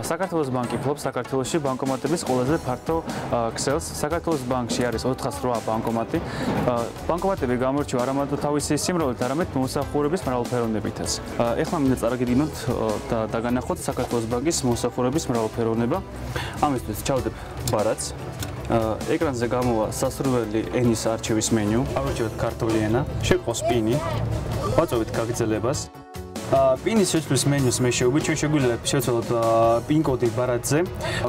საქართველოს ბანკი ფლობს საქართველოში ბანკომატების ყველაზე ფართო ქსელს. საქართველოს ბანკში არის 408 ბანკომატი. ბანკომატები გამორჩევა არა მარტო თავისი სიმრავლით, არამედ მომსახურების მრავალფეროვნებითაც. ეხლა მინდა წარაგებინოთ და დაგანახოთ საქართველოს ბანკის მომსახურების მრავალფეროვნება. ამისთვის ჩავდებ ბარათს. ეკრანზე გამოვა სასურველი ენის არჩევის მენიუ. ავირჩიოთ ქართული ენა, შევყავს პინი. ვაწვევით გაგრძელებას. პინის შეცვლის მენიუს მეშვეობით ჩვენ შეგვიძლია შევცვალოთ პინ კოდი ბარათზე.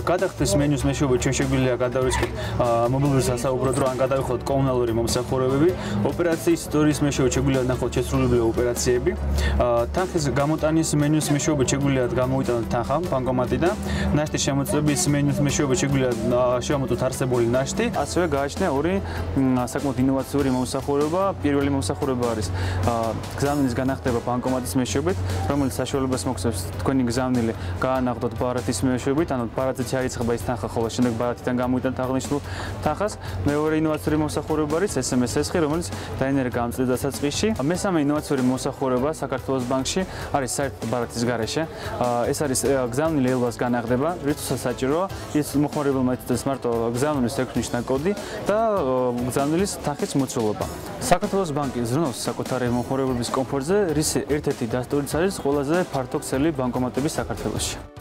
გადახდის მენიუს მეშვეობით ჩვენ შეგვიძლია გადავისხოთ მობილური სასაუბრო დრო ან გადავიხოთ კომუნალური მომსახურებები. ოპერაციის ისტორიის მეშვეობით შეგვიძლია ნახოთ შესრულებული ოპერაციები. თანხის გამოტანის მენიუს მეშვეობით შეგვიძლია გამოვიტანოთ თანხა ბანკომატიდან. ნაშთის შემოწმების მენიუს მეშვეობით შეგვიძლია შევამოწმოთ არსებული ნაშთი. ასევე გააჩნია ორი საკმაოდ ინოვაციური მომსახურება. პირველი მომსახურება არის გზავნილის განახდება ბანკომატის მეშვეობით, რომელიც საშუალებას მოგცემს თქვენი გზავნილი გაანახდოთ ბარათის მეშვეობით, ანუ ბარათზე ჩაიწყება ის თანხა, ხოლო შემდეგ ბარათიდან გამოიტანოთ აღნიშნულ თანხას. მეორე ინოვაციური მომსახურება არის SMS ესხი, რომელიც დაინერგა ამ წლის დასაწყისში. მესამე ინოვაციური მომსახურება საქართველოს ბანკში არის საერთო ბარათის გარეშე. ეს არის გზავნილი ელვას განახდება, რითაც საჭიროა ის მოხმარებელმა იცოდეს მარტო გზავნილის 6 ნიშნა კოდი და გზავნილის თანხის მოცულობა. საქართველოს ბანკი ზრუნავს საკუთარი მომხმარებლების კომფორტზე, რის ერთ-ერთი დასტურიც არის ყველაზე ფართო ქსელი ბანკომატების საქართველოში.